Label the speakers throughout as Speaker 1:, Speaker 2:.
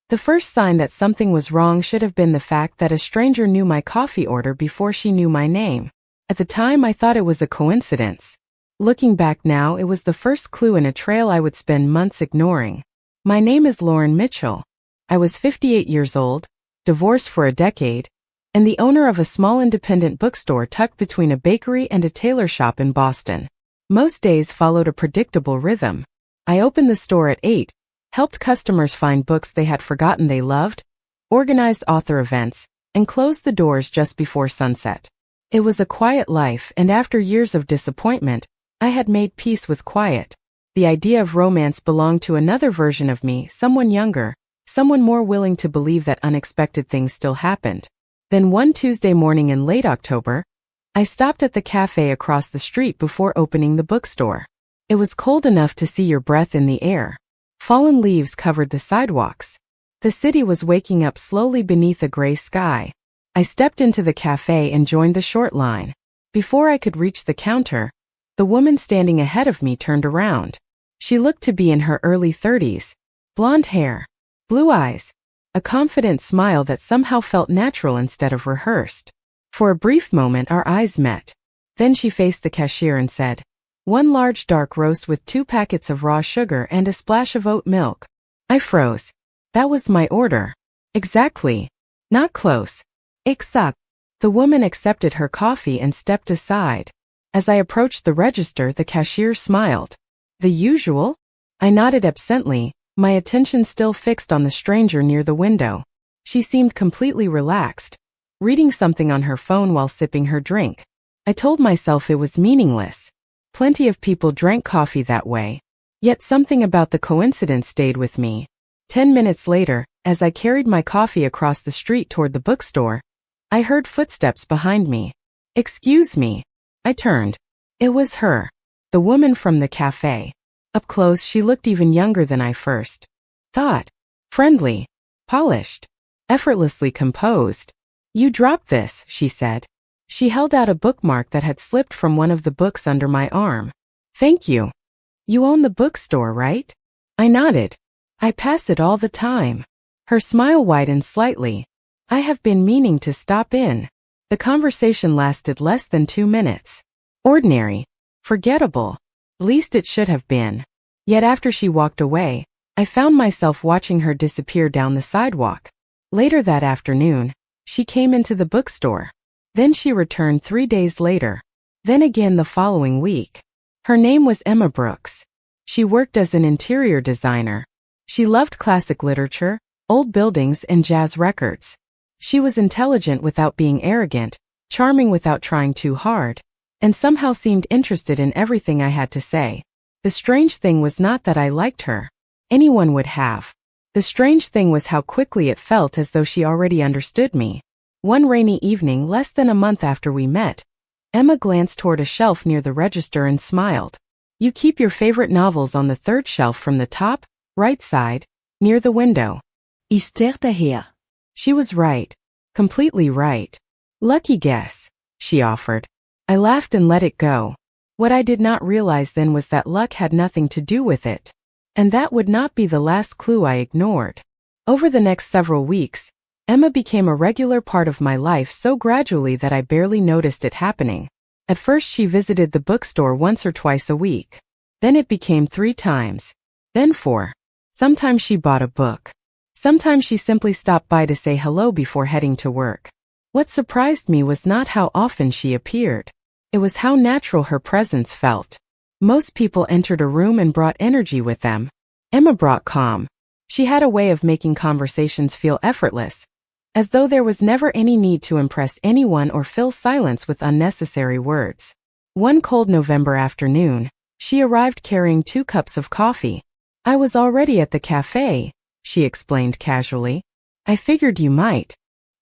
Speaker 1: The first sign that something was wrong should have been the fact that a stranger knew my coffee order before she knew my name. At the time, I thought it was a coincidence. Looking back now, it was the first clue in a trail I would spend months ignoring. My name is Lauren Mitchell. I was 58 years old, divorced for a decade, and the owner of a small independent bookstore tucked between a bakery and a tailor shop in Boston. Most days followed a predictable rhythm. I opened the store at 8, helped customers find books they had forgotten they loved, organized author events, and closed the doors just before sunset. It was a quiet life, and after years of disappointment, I had made peace with quiet. The idea of romance belonged to another version of me, someone younger, someone more willing to believe that unexpected things still happened. Then one Tuesday morning in late October, I stopped at the cafe across the street before opening the bookstore. It was cold enough to see your breath in the air. Fallen leaves covered the sidewalks. The city was waking up slowly beneath a gray sky. I stepped into the cafe and joined the short line. Before I could reach the counter, the woman standing ahead of me turned around. She looked to be in her early 30s. Blonde hair, blue eyes, a confident smile that somehow felt natural instead of rehearsed. For a brief moment our eyes met. Then she faced the cashier and said, "One large dark roast with 2 packets of raw sugar and a splash of oat milk." I froze. That was my order. Exactly. Not close. Exact. The woman accepted her coffee and stepped aside. As I approached the register, the cashier smiled. "The usual?" I nodded absently, my attention still fixed on the stranger near the window. She seemed completely relaxed, reading something on her phone while sipping her drink. I told myself it was meaningless. Plenty of people drank coffee that way. Yet something about the coincidence stayed with me. 10 minutes later, as I carried my coffee across the street toward the bookstore, I heard footsteps behind me. "Excuse me." I turned. It was her. The woman from the cafe. Up close, she looked even younger than I first thought. Friendly, polished, effortlessly composed. "You dropped this," she said. She held out a bookmark that had slipped from one of the books under my arm. "Thank you. You own the bookstore, right?" I nodded. "I pass it all the time." Her smile widened slightly. "I have been meaning to stop in." The conversation lasted less than 2 minutes. Ordinary. Forgettable. Least it should have been. Yet after she walked away, I found myself watching her disappear down the sidewalk. Later that afternoon, she came into the bookstore. Then she returned 3 days later. Then again the following week. Her name was Emma Brooks. She worked as an interior designer. She loved classic literature, old buildings, and jazz records. She was intelligent without being arrogant, charming without trying too hard, and somehow seemed interested in everything I had to say. The strange thing was not that I liked her. Anyone would have. The strange thing was how quickly it felt as though she already understood me. One rainy evening, less than a month after we met, Emma glanced toward a shelf near the register and smiled. "You keep your favorite novels on the 3rd shelf from the top, right side, near the window."
Speaker 2: Ich starrte her.
Speaker 1: She was right. Completely right. "Lucky guess," she offered. I laughed and let it go. What I did not realize then was that luck had nothing to do with it. And that would not be the last clue I ignored. Over the next several weeks, Emma became a regular part of my life so gradually that I barely noticed it happening. At first she visited the bookstore once or twice a week. Then it became 3 times. Then 4. Sometimes she bought a book. Sometimes she simply stopped by to say hello before heading to work. What surprised me was not how often she appeared. It was how natural her presence felt. Most people entered a room and brought energy with them. Emma brought calm. She had a way of making conversations feel effortless, as though there was never any need to impress anyone or fill silence with unnecessary words. One cold November afternoon, she arrived carrying 2 cups of coffee. "I was already at the cafe," she explained casually. "I figured you might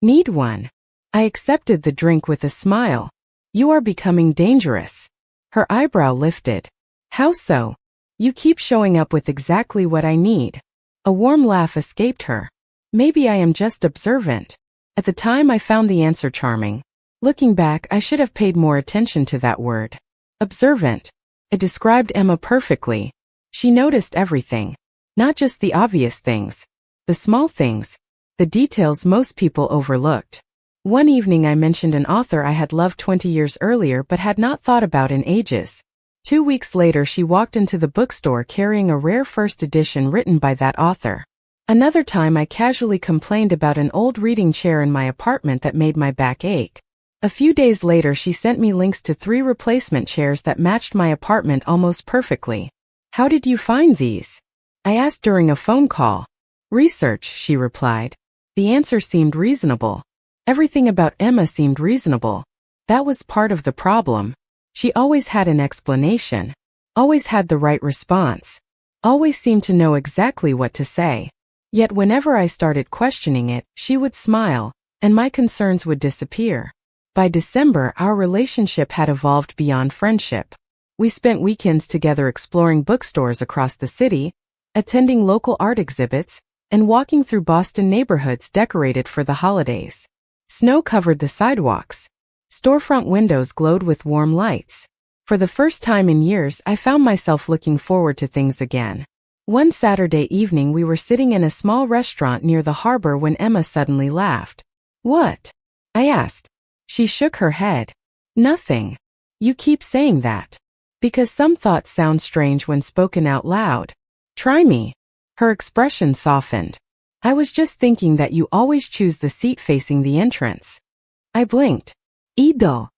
Speaker 1: need one." I accepted the drink with a smile. "You are becoming dangerous." Her eyebrow lifted. "How so?" "You keep showing up with exactly what I need." A warm laugh escaped her. "Maybe I am just observant." At the time I found the answer charming. Looking back, I should have paid more attention to that word. Observant. It described Emma perfectly. She noticed everything. Not just the obvious things. The small things. The details most people overlooked. One evening I mentioned an author I had loved 20 years earlier but had not thought about in ages. 2 weeks later she walked into the bookstore carrying a rare first edition written by that author. Another time I casually complained about an old reading chair in my apartment that made my back ache. A few days later she sent me links to 3 replacement chairs that matched my apartment almost perfectly. How did you find these? I asked during a phone call. Research, she replied. The answer seemed reasonable. Everything about Emma seemed reasonable. That was part of the problem. She always had an explanation. Always had the right response. Always seemed to know exactly what to say. Yet whenever I started questioning it, she would smile, and my concerns would disappear. By December, our relationship had evolved beyond friendship. We spent weekends together exploring bookstores across the city, attending local art exhibits, and walking through Boston neighborhoods decorated for the holidays. Snow covered the sidewalks. Storefront windows glowed with warm lights. For the first time in years, I found myself looking forward to things again. One Saturday evening we were sitting in a small restaurant near the harbor when Emma suddenly laughed. What? I asked. She shook her head. Nothing. You keep saying that. Because some thoughts sound strange when spoken out loud. Try me. Her expression softened. I was just thinking that you always choose the seat facing the entrance. I blinked. Ido.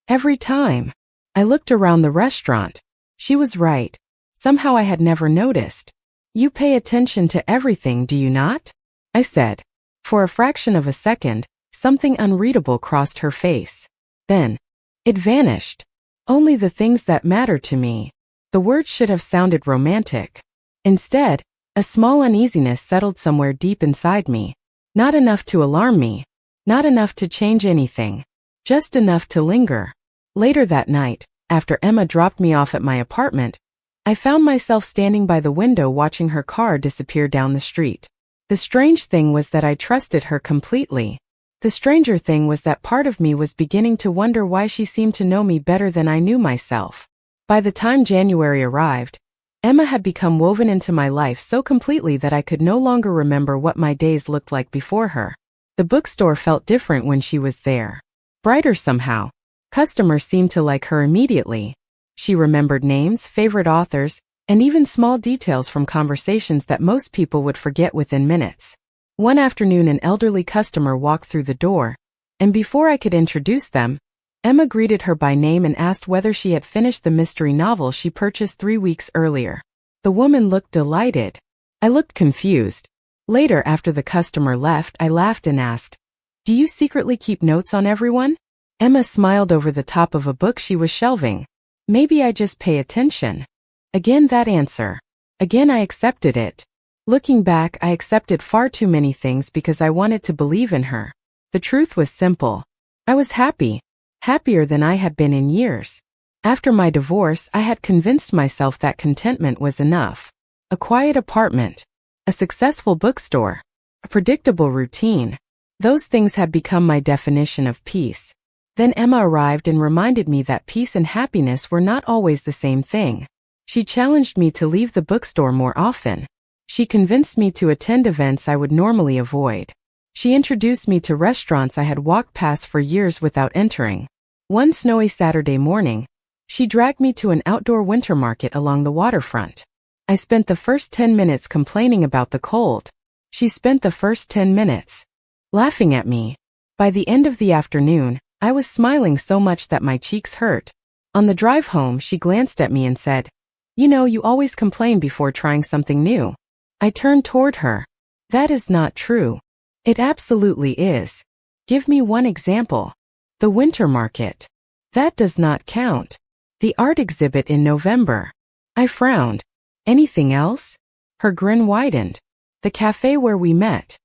Speaker 1: Every time. I looked around the restaurant. She was right. Somehow I had never noticed. You pay attention to everything, do you not? I said. For a fraction of a second, something unreadable crossed her face. Then, it vanished. Only the things that matter to me. The words should have sounded romantic. Instead, a small uneasiness settled somewhere deep inside me. Not enough to alarm me. Not enough to change anything. Just enough to linger. Later that night, after Emma dropped me off at my apartment, I found myself standing by the window watching her car disappear down the street. The strange thing was that I trusted her completely. The stranger thing was that part of me was beginning to wonder why she seemed to know me better than I knew myself. By the time January arrived, Emma had become woven into my life so completely that I could no longer remember what my days looked like before her. The bookstore felt different when she was there. Brighter somehow. Customers seemed to like her immediately. She remembered names, favorite authors, and even small details from conversations that most people would forget within minutes. One afternoon an elderly customer walked through the door, and before I could introduce them, Emma greeted her by name and asked whether she had finished the mystery novel she purchased 3 weeks earlier. The woman looked delighted. I looked confused. Later, after the customer left, I laughed and asked, "Do you secretly keep notes on everyone?" Emma smiled over the top of a book she was shelving. Maybe I just pay attention. Again that answer. Again I accepted it. Looking back, I accepted far too many things because I wanted to believe in her. The truth was simple. I was happy. Happier than I had been in years. After my divorce, I had convinced myself that contentment was enough. A quiet apartment. A successful bookstore. A predictable routine. Those things had become my definition of peace. Then Emma arrived and reminded me that peace and happiness were not always the same thing. She challenged me to leave the bookstore more often. She convinced me to attend events I would normally avoid. She introduced me to restaurants I had walked past for years without entering. One snowy Saturday morning, she dragged me to an outdoor winter market along the waterfront. I spent the first 10 minutes complaining about the cold. She spent the first 10 minutes laughing at me. By the end of the afternoon, I was smiling so much that my cheeks hurt. On the drive home, she glanced at me and said, "You know, you always complain before trying something new." I turned toward her. That is not true. It absolutely is. Give me one example. The winter market. That does not count. The art exhibit in November. I frowned. Anything else? Her grin widened. The cafe where we met.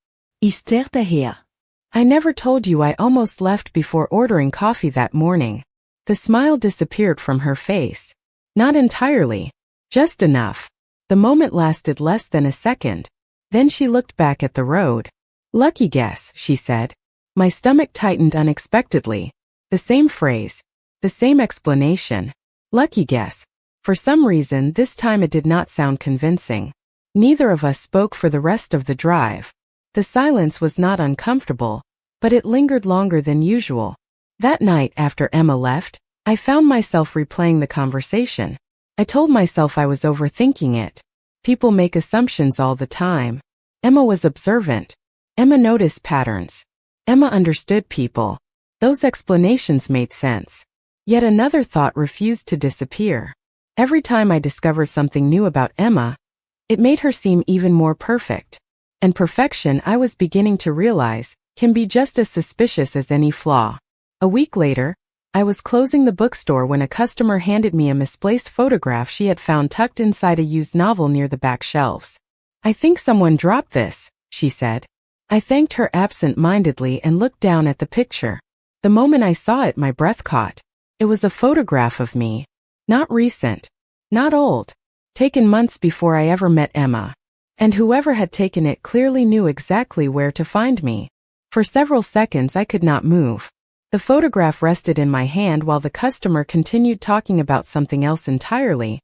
Speaker 2: Esther daher.
Speaker 1: I never told you I almost left before ordering coffee that morning. The smile disappeared from her face. Not entirely. Just enough. The moment lasted less than a second. Then she looked back at the road. "Lucky guess," she said. My stomach tightened unexpectedly. The same phrase. The same explanation. Lucky guess. For some reason, this time it did not sound convincing. Neither of us spoke for the rest of the drive. The silence was not uncomfortable, but it lingered longer than usual. That night after Emma left, I found myself replaying the conversation. I told myself I was overthinking it. People make assumptions all the time. Emma was observant. Emma noticed patterns. Emma understood people. Those explanations made sense. Yet another thought refused to disappear. Every time I discovered something new about Emma, it made her seem even more perfect. And perfection, I was beginning to realize, can be just as suspicious as any flaw. A week later, I was closing the bookstore when a customer handed me a misplaced photograph she had found tucked inside a used novel near the back shelves. "I think someone dropped this," she said. I thanked her absent-mindedly and looked down at the picture. The moment I saw it, my breath caught. It was a photograph of me. Not recent. Not old. Taken months before I ever met Emma. And whoever had taken it clearly knew exactly where to find me. For several seconds I could not move. The photograph rested in my hand while the customer continued talking about something else entirely,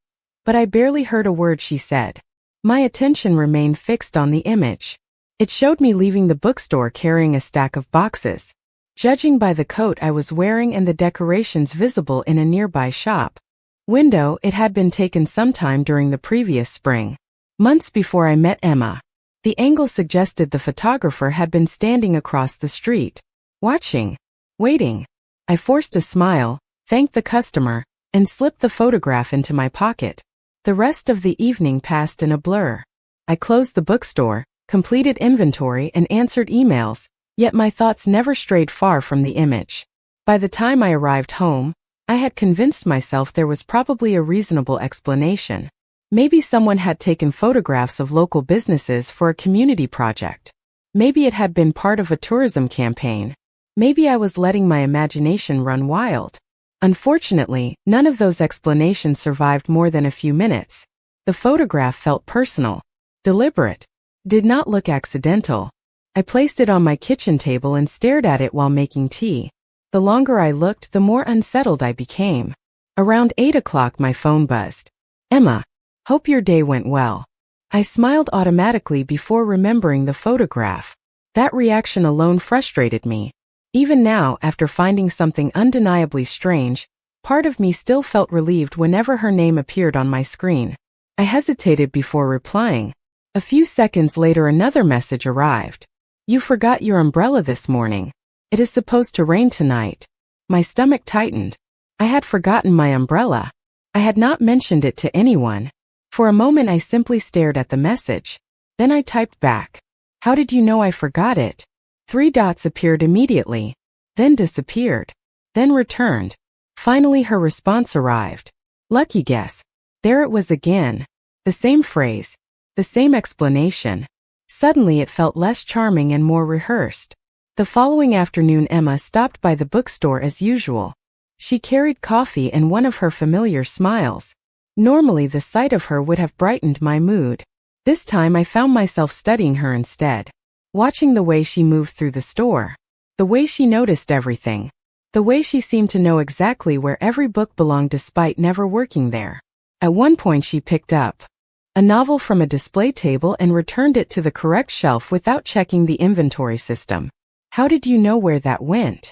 Speaker 1: but I barely heard a word she said. My attention remained fixed on the image. It showed me leaving the bookstore carrying a stack of boxes. Judging by the coat I was wearing and the decorations visible in a nearby shop window, it had been taken sometime during the previous spring. Months before I met Emma. The angle suggested the photographer had been standing across the street, watching. Waiting. I forced a smile, thanked the customer, and slipped the photograph into my pocket. The rest of the evening passed in a blur. I closed the bookstore, completed inventory, and answered emails, yet my thoughts never strayed far from the image. By the time I arrived home, I had convinced myself there was probably a reasonable explanation. Maybe someone had taken photographs of local businesses for a community project. Maybe it had been part of a tourism campaign. Maybe I was letting my imagination run wild. Unfortunately, none of those explanations survived more than a few minutes. The photograph felt personal, deliberate, did not look accidental. I placed it on my kitchen table and stared at it while making tea. The longer I looked, the more unsettled I became. Around 8 o'clock my phone buzzed. "Emma, hope your day went well." I smiled automatically before remembering the photograph. That reaction alone frustrated me. Even now, after finding something undeniably strange, part of me still felt relieved whenever her name appeared on my screen. I hesitated before replying. A few seconds later another message arrived. "You forgot your umbrella this morning. It is supposed to rain tonight." My stomach tightened. I had forgotten my umbrella. I had not mentioned it to anyone. For a moment I simply stared at the message. Then I typed back. "How did you know I forgot it?" 3 dots appeared immediately, then disappeared, then returned. Finally her response arrived. Lucky guess. There it was again. The same phrase. The same explanation. Suddenly it felt less charming and more rehearsed. The following afternoon Emma stopped by the bookstore as usual. She carried coffee and one of her familiar smiles. Normally the sight of her would have brightened my mood. This time I found myself studying her instead. Watching the way she moved through the store. The way she noticed everything. The way she seemed to know exactly where every book belonged despite never working there. At one point she picked up a novel from a display table and returned it to the correct shelf without checking the inventory system. "How did you know where that went?"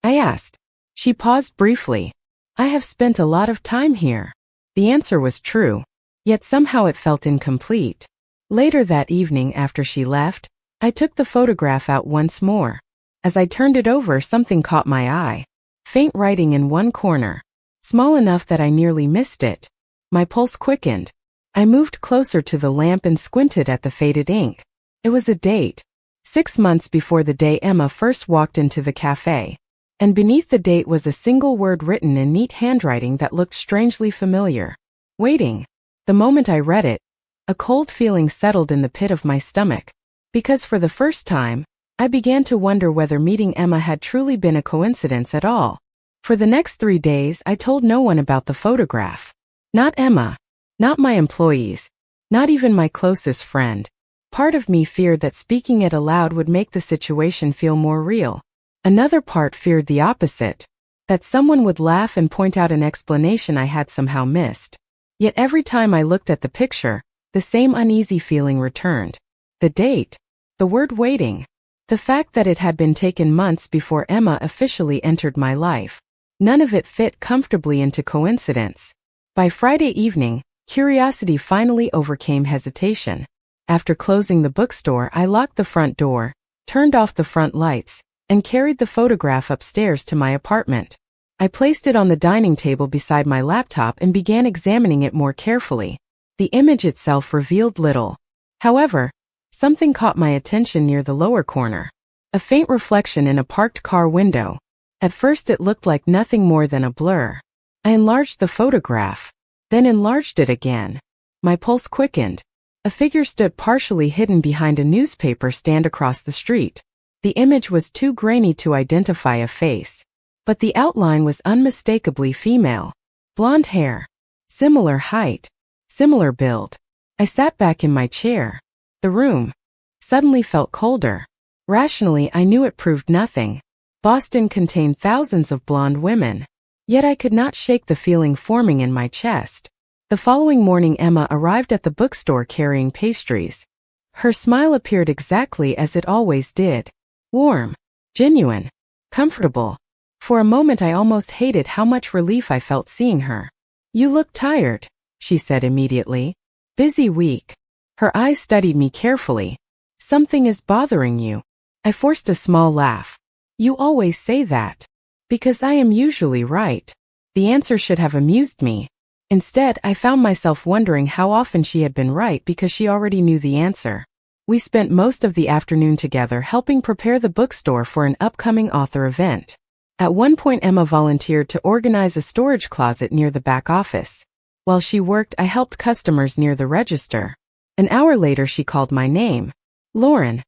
Speaker 1: I asked. She paused briefly. "I have spent a lot of time here." The answer was true, yet somehow it felt incomplete. Later that evening after she left, I took the photograph out once more. As I turned it over, something caught my eye. Faint writing in one corner. Small enough that I nearly missed it. My pulse quickened. I moved closer to the lamp and squinted at the faded ink. It was a date. 6 months before the day Emma first walked into the cafe. And beneath the date was a single word written in neat handwriting that looked strangely familiar. Waiting. The moment I read it, a cold feeling settled in the pit of my stomach. Because for the first time, I began to wonder whether meeting Emma had truly been a coincidence at all. For the next 3 days, I told no one about the photograph. Not Emma. Not my employees. Not even my closest friend. Part of me feared that speaking it aloud would make the situation feel more real. Another part feared the opposite. That someone would laugh and point out an explanation I had somehow missed. Yet every time I looked at the picture, The same uneasy feeling returned. The date. The word waiting. The fact that it had been taken months before Emma officially entered my life. None of it fit comfortably into coincidence. By Friday evening, curiosity finally overcame hesitation. After closing the bookstore, I locked the front door, turned off the front lights, and carried the photograph upstairs to my apartment. I placed it on the dining table beside my laptop and began examining it more carefully. The image itself revealed little. However, something caught my attention near the lower corner. A faint reflection in a parked car window. At first it looked like nothing more than a blur. I enlarged the photograph, then enlarged it again. My pulse quickened. A figure stood partially hidden behind a newspaper stand across the street. The image was too grainy to identify a face, but the outline was unmistakably female. Blonde hair. Similar height. Similar build. I sat back in my chair. The room suddenly felt colder. Rationally, I knew it proved nothing. Boston contained thousands of blonde women. Yet I could not shake the feeling forming in my chest. The following morning, Emma arrived at the bookstore carrying pastries. Her smile appeared exactly as it always did. Warm, genuine, comfortable. For a moment I almost hated how much relief I felt seeing her. "You look tired," she said immediately. "Busy week." Her eyes studied me carefully. "Something is bothering you." I forced a small laugh. "You always say that." "Because I am usually right." The answer should have amused me. Instead, I found myself wondering how often she had been right because she already knew the answer. We spent most of the afternoon together helping prepare the bookstore for an upcoming author event. At one point, Emma volunteered to organize a storage closet near the back office. While she worked, I helped customers near the register. An hour later, she called my name. "Lauren,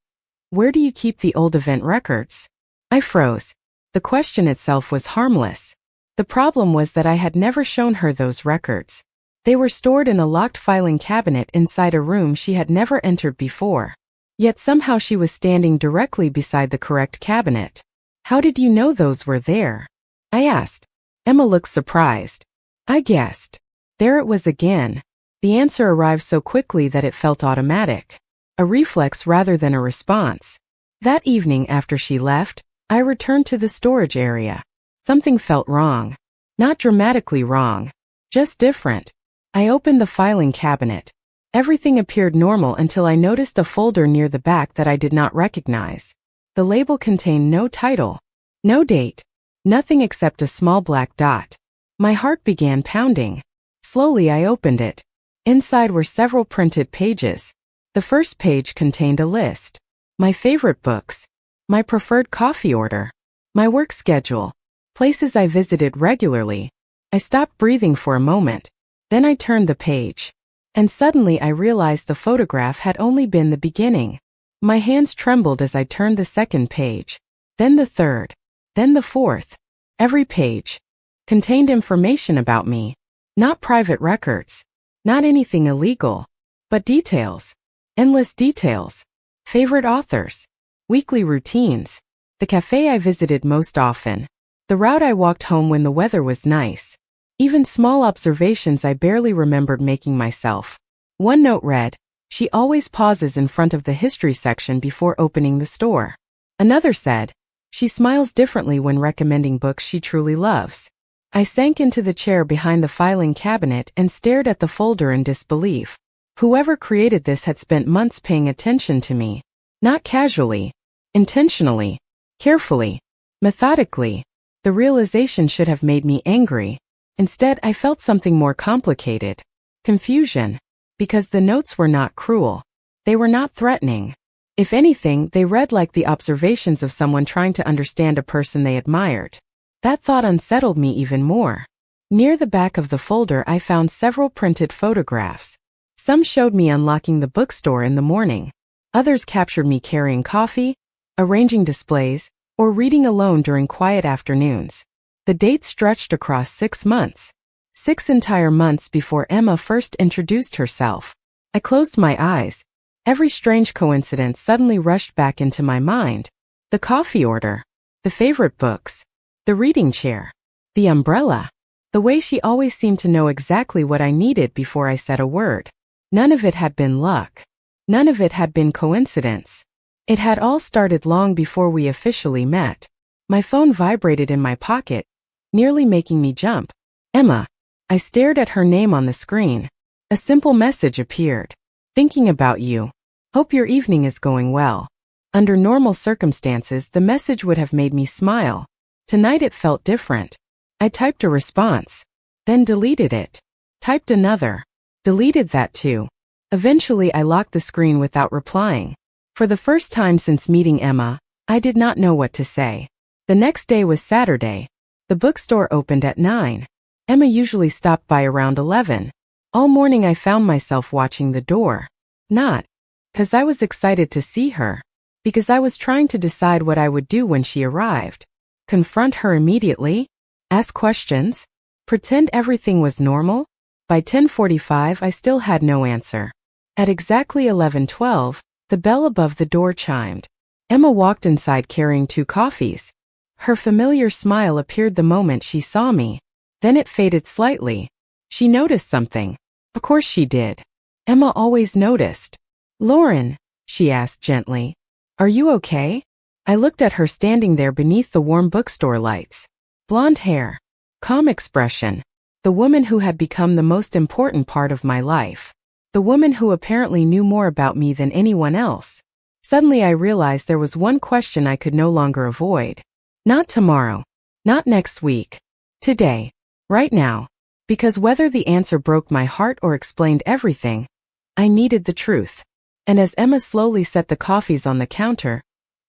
Speaker 1: where do you keep the old event records?" I froze. The question itself was harmless. The problem was that I had never shown her those records. They were stored in a locked filing cabinet inside a room she had never entered before. Yet somehow she was standing directly beside the correct cabinet. "How did you know those were there?" I asked. Emma looked surprised. I guessed. There it was again. The answer arrived so quickly that it felt automatic. A reflex rather than a response. That evening after she left, I returned to the storage area. Something felt wrong. Not dramatically wrong. Just different. I opened the filing cabinet. Everything appeared normal until I noticed a folder near the back that I did not recognize. The label contained no title, no date, nothing except a small black dot. My heart began pounding. Slowly I opened it. Inside were several printed pages. The first page contained a list. My favorite books. My preferred coffee order. My work schedule. Places I visited regularly. I stopped breathing for a moment. Then I turned the page. And suddenly I realized the photograph had only been the beginning. My hands trembled as I turned the second page. Then the third. Then the fourth. Every page contained information about me. Not private records. Not anything illegal. But details. Endless details. Favorite authors. Weekly routines. The cafe I visited most often. The route I walked home when the weather was nice. Even small observations I barely remembered making myself. One note read, "She always pauses in front of the history section before opening the store." Another said, "She smiles differently when recommending books she truly loves." I sank into the chair behind the filing cabinet and stared at the folder in disbelief. Whoever created this had spent months paying attention to me. Not casually. Intentionally. Carefully. Methodically. The realization should have made me angry. Instead, I felt something more complicated. Confusion. Because the notes were not cruel. They were not threatening. If anything, they read like the observations of someone trying to understand a person they admired. That thought unsettled me even more. Near the back of the folder, I found several printed photographs. Some showed me unlocking the bookstore in the morning. Others captured me carrying coffee, arranging displays, or reading alone during quiet afternoons. The date stretched across 6 months. 6 entire months before Emma first introduced herself. I closed my eyes. Every strange coincidence suddenly rushed back into my mind. The coffee order. The favorite books. The reading chair. The umbrella. The way she always seemed to know exactly what I needed before I said a word. None of it had been luck. None of it had been coincidence. It had all started long before we officially met. My phone vibrated in my pocket, nearly making me jump. Emma. I stared at her name on the screen. A simple message appeared. Thinking about you. Hope your evening is going well. Under normal circumstances, the message would have made me smile. Tonight it felt different. I typed a response. Then deleted it. Typed another. Deleted that too. Eventually I locked the screen without replying. For the first time since meeting Emma, I did not know what to say. The next day was Saturday. The bookstore opened at 9. Emma usually stopped by around 11. All morning I found myself watching the door. Not because I was excited to see her. Because I was trying to decide what I would do when she arrived. Confront her immediately? Ask questions? Pretend everything was normal? By 10:45 I still had no answer. At exactly 11:12, the bell above the door chimed. Emma walked inside carrying 2 coffees. Her familiar smile appeared the moment she saw me. Then it faded slightly. She noticed something. Of course she did. Emma always noticed. Lauren, she asked gently, are you okay? I looked at her standing there beneath the warm bookstore lights. Blonde hair. Calm expression. The woman who had become the most important part of my life. The woman who apparently knew more about me than anyone else. Suddenly I realized there was one question I could no longer avoid. Not tomorrow. Not next week. Today. Right now. Because whether the answer broke my heart or explained everything, I needed the truth. And as Emma slowly set the coffees on the counter,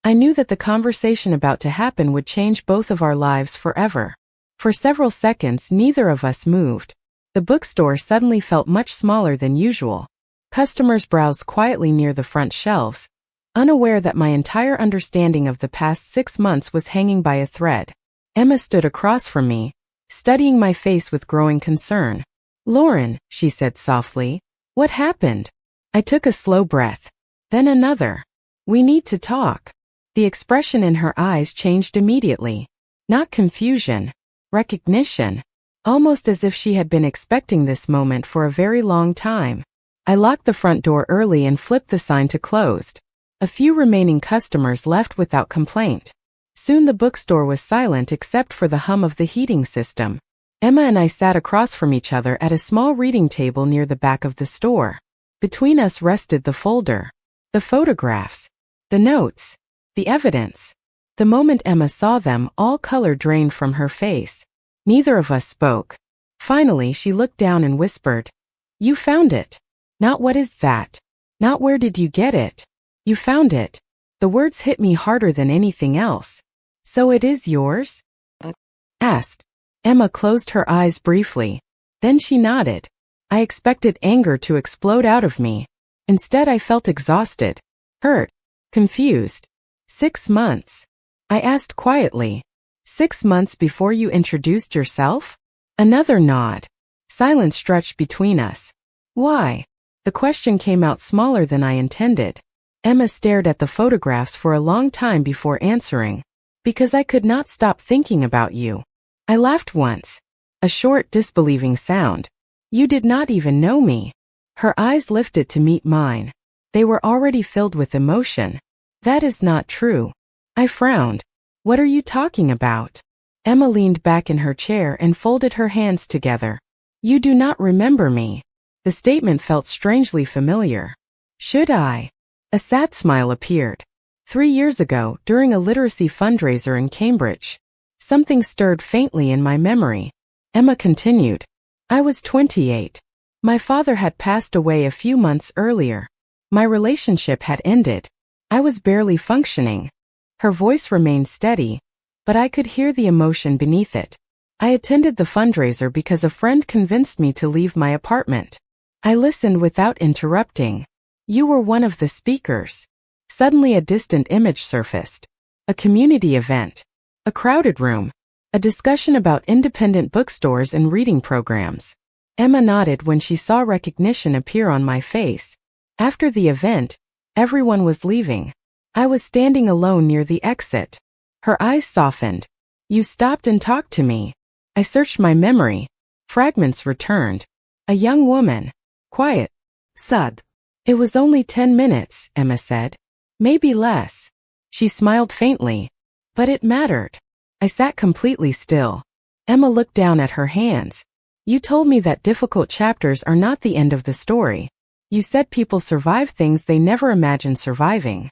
Speaker 1: I knew that the conversation about to happen would change both of our lives forever. For several seconds neither of us moved. The bookstore suddenly felt much smaller than usual. Customers browsed quietly near the front shelves, unaware that my entire understanding of the past 6 months was hanging by a thread. Emma stood across from me, studying my face with growing concern. Lauren, she said softly, what happened? I took a slow breath. Then another. We need to talk. The expression in her eyes changed immediately. Not confusion. Recognition. Almost as if she had been expecting this moment for a very long time. I locked the front door early and flipped the sign to closed. A few remaining customers left without complaint. Soon the bookstore was silent except for the hum of the heating system. Emma and I sat across from each other at a small reading table near the back of the store. Between us rested the folder, the photographs, the notes, the evidence. The moment Emma saw them, all color drained from her face. Neither of us spoke. Finally, she looked down and whispered, you found it. Not what is that. Not where did you get it. You found it. The words hit me harder than anything else. So it is yours? Asked. Emma closed her eyes briefly. Then she nodded. I expected anger to explode out of me. Instead I felt exhausted, hurt, confused. 6 months. I asked quietly. 6 months before you introduced yourself? Another nod. Silence stretched between us. Why? The question came out smaller than I intended. Emma stared at the photographs for a long time before answering. Because I could not stop thinking about you. I laughed once. A short, disbelieving sound. You did not even know me. Her eyes lifted to meet mine. They were already filled with emotion. That is not true. I frowned. What are you talking about? Emma leaned back in her chair and folded her hands together. You do not remember me. The statement felt strangely familiar. Should I? A sad smile appeared. 3 years ago, during a literacy fundraiser in Cambridge. Something stirred faintly in my memory. Emma continued. I was 28. My father had passed away a few months earlier. My relationship had ended. I was barely functioning. Her voice remained steady, but I could hear the emotion beneath it. I attended the fundraiser because a friend convinced me to leave my apartment. I listened without interrupting. You were one of the speakers. Suddenly a distant image surfaced. A community event. A crowded room. A discussion about independent bookstores and reading programs. Emma nodded when she saw recognition appear on my face. After the event, everyone was leaving. I was standing alone near the exit. Her eyes softened. You stopped and talked to me. I searched my memory. Fragments returned. A young woman. Quiet.
Speaker 2: Sad.
Speaker 1: It was only 10 minutes, Emma said. Maybe less. She smiled faintly. But it mattered. I sat completely still. Emma looked down at her hands. You told me that difficult chapters are not the end of the story. You said people survive things they never imagined surviving.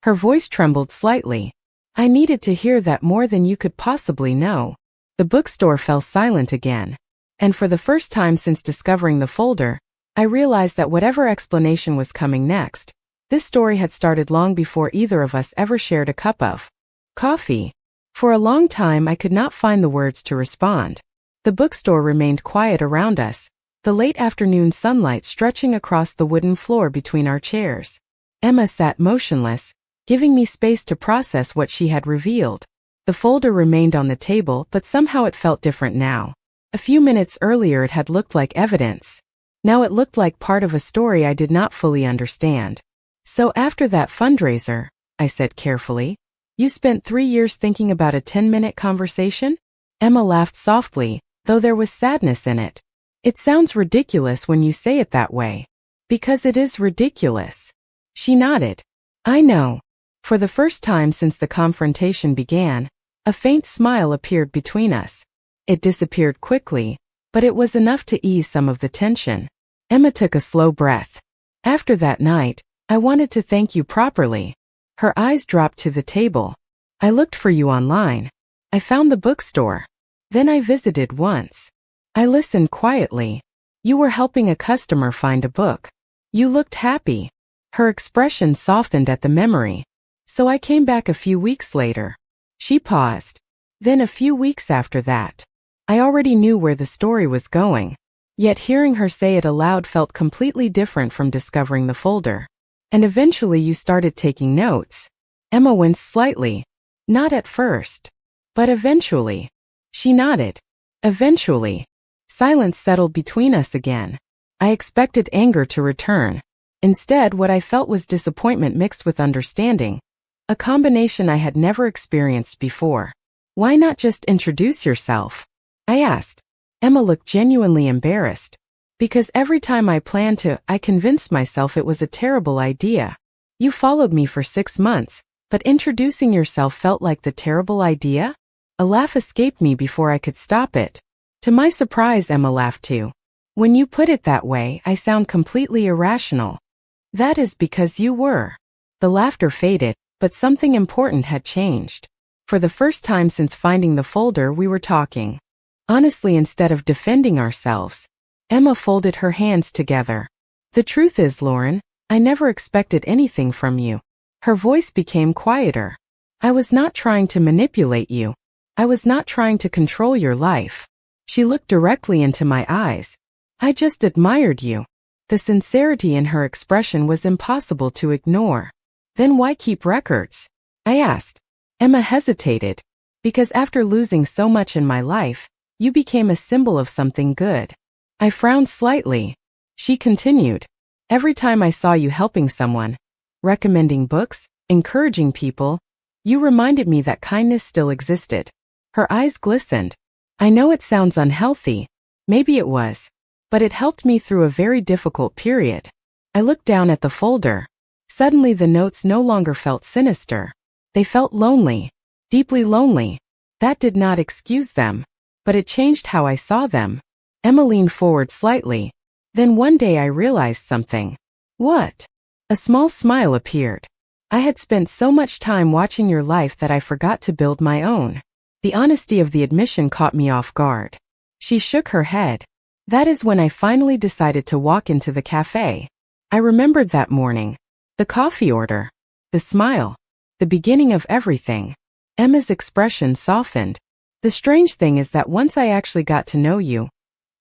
Speaker 1: Her voice trembled slightly. I needed to hear that more than you could possibly know. The bookstore fell silent again. And for the first time since discovering the folder, I realized that whatever explanation was coming next, this story had started long before either of us ever shared a cup of coffee. For a long time I could not find the words to respond. The bookstore remained quiet around us, the late afternoon sunlight stretching across the wooden floor between our chairs. Emma sat motionless, giving me space to process what she had revealed. The folder remained on the table, but somehow it felt different now. A few minutes earlier it had looked like evidence. Now it looked like part of a story I did not fully understand. So after that fundraiser, I said carefully, you spent 3 years thinking about a 10-minute conversation? Emma laughed softly, though there was sadness in it. It sounds ridiculous when you say it that way. Because it is ridiculous. She nodded. I know. For the first time since the confrontation began, a faint smile appeared between us. It disappeared quickly, but it was enough to ease some of the tension. Emma took a slow breath. After that night, I wanted to thank you properly. Her eyes dropped to the table. I looked for you online. I found the bookstore. Then I visited once. I listened quietly. You were helping a customer find a book. You looked happy. Her expression softened at the memory. So I came back a few weeks later. She paused. Then a few weeks after that. I already knew where the story was going. Yet hearing her say it aloud felt completely different from discovering the folder. And eventually you started taking notes. Emma winced slightly. Not at first. But eventually. She nodded. Eventually. Silence settled between us again. I expected anger to return. Instead, what I felt was disappointment mixed with understanding. A combination I had never experienced before. Why not just introduce yourself? I asked. Emma looked genuinely embarrassed. Because every time I planned to, I convinced myself it was a terrible idea. You followed me for 6 months, but introducing yourself felt like the terrible idea? A laugh escaped me before I could stop it. To my surprise, Emma laughed too. When you put it that way, I sound completely irrational. That is because you were. The laughter faded, but something important had changed. For the first time since finding the folder, we were talking. Honestly, instead of defending ourselves. Emma folded her hands together. The truth is, Lauren, I never expected anything from you. Her voice became quieter. I was not trying to manipulate you. I was not trying to control your life. She looked directly into my eyes. I just admired you. The sincerity in her expression was impossible to ignore. Then why keep records? I asked. Emma hesitated. Because after losing so much in my life, you became a symbol of something good. I frowned slightly. She continued. Every time I saw you helping someone, recommending books, encouraging people, you reminded me that kindness still existed. Her eyes glistened. I know it sounds unhealthy. Maybe it was. But it helped me through a very difficult period. I looked down at the folder. Suddenly the notes no longer felt sinister. They felt lonely. Deeply lonely. That did not excuse them. But it changed how I saw them. Emma leaned forward slightly. Then one day I realized something. What? A small smile appeared. I had spent so much time watching your life that I forgot to build my own. The honesty of the admission caught me off guard. She shook her head. That is when I finally decided to walk into the cafe. I remembered that morning. The coffee order. The smile. The beginning of everything. Emma's expression softened. The strange thing is that once I actually got to know you,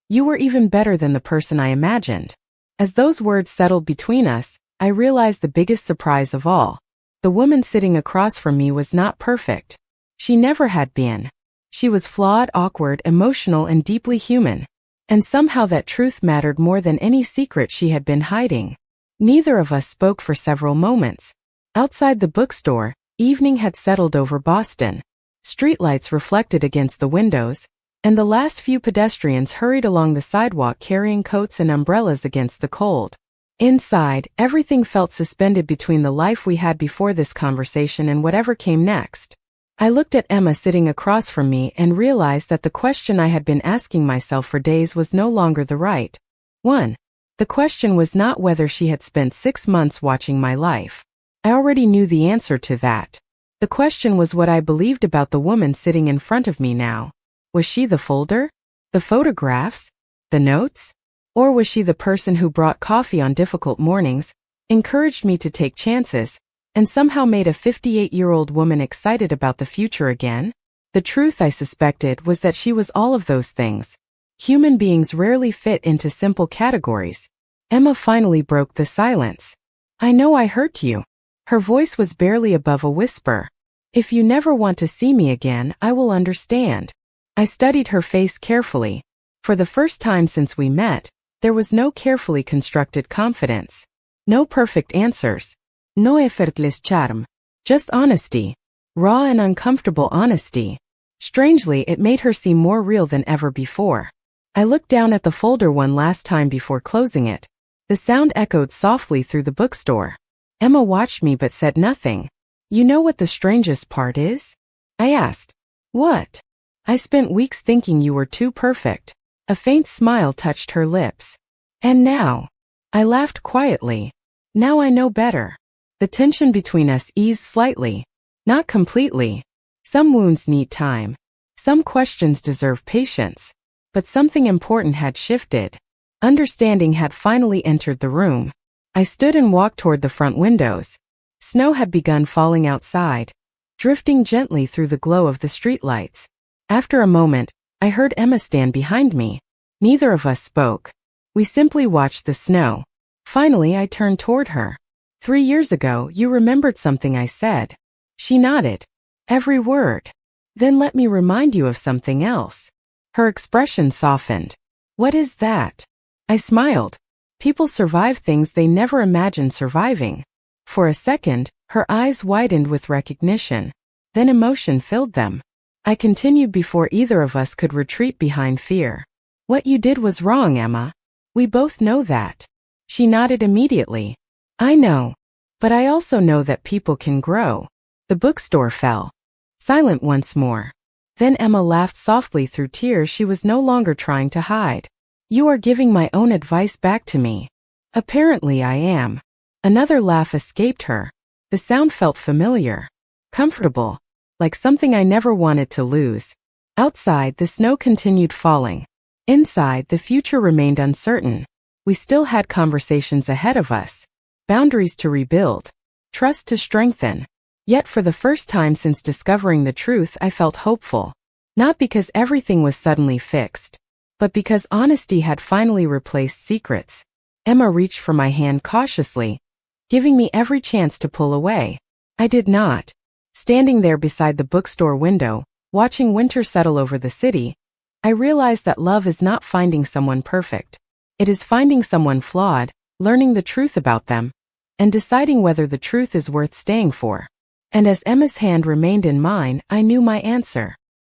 Speaker 1: you were even better than the person I imagined. As those words settled between us, I realized the biggest surprise of all. The woman sitting across from me was not perfect. She never had been. She was flawed, awkward, emotional, and deeply human. And somehow that truth mattered more than any secret she had been hiding. Neither of us spoke for several moments. Outside the bookstore, evening had settled over Boston. Streetlights reflected against the windows, and the last few pedestrians hurried along the sidewalk carrying coats and umbrellas against the cold. Inside, everything felt suspended between the life we had before this conversation and whatever came next. I looked at Emma sitting across from me and realized that the question I had been asking myself for days was no longer the right one. The question was not whether she had spent 6 months watching my life. I already knew the answer to that. The question was what I believed about the woman sitting in front of me now. Was she the folder? The photographs? The notes? Or was she the person who brought coffee on difficult mornings, encouraged me to take chances, and somehow made a 58-year-old woman excited about the future again? The truth, I suspected, was that she was all of those things. Human beings rarely fit into simple categories. Emma finally broke the silence. I know I hurt you. Her voice was barely above a whisper. If you never want to see me again, I will understand. I studied her face carefully. For the first time since we met, there was no carefully constructed confidence. No perfect answers. No effortless charm. Just honesty. Raw and uncomfortable honesty. Strangely, it made her seem more real than ever before. I looked down at the folder one last time before closing it. The sound echoed softly through the bookstore. Emma watched me but said nothing. You know what the strangest part is? I asked. What? I spent weeks thinking you were too perfect. A faint smile touched her lips. And now? I laughed quietly. Now I know better. The tension between us eased slightly. Not completely. Some wounds need time. Some questions deserve patience. But something important had shifted. Understanding had finally entered the room. I stood and walked toward the front windows. Snow had begun falling outside, drifting gently through the glow of the streetlights. After a moment, I heard Emma stand behind me. Neither of us spoke. We simply watched the snow. Finally, I turned toward her. 3 years ago, you remembered something I said. She nodded. Every word. Then let me remind you of something else. Her expression softened. What is that? I smiled. People survive things they never imagined surviving. For a second, her eyes widened with recognition. Then emotion filled them. I continued before either of us could retreat behind fear. What you did was wrong, Emma. We both know that. She nodded immediately. I know. But I also know that people can grow. The bookstore fell. Silent once more. Then Emma laughed softly through tears she was no longer trying to hide. You are giving my own advice back to me. Apparently I am. Another laugh escaped her. The sound felt familiar. Comfortable. Like something I never wanted to lose. Outside, the snow continued falling. Inside, the future remained uncertain. We still had conversations ahead of us. Boundaries to rebuild. Trust to strengthen. Yet for the first time since discovering the truth, I felt hopeful. Not because everything was suddenly fixed, but because honesty had finally replaced secrets. Emma reached for my hand cautiously, giving me every chance to pull away. I did not. Standing there beside the bookstore window, watching winter settle over the city, I realized that love is not finding someone perfect. It is finding someone flawed, learning the truth about them, and deciding whether the truth is worth staying for. And as Emma's hand remained in mine, I knew my answer.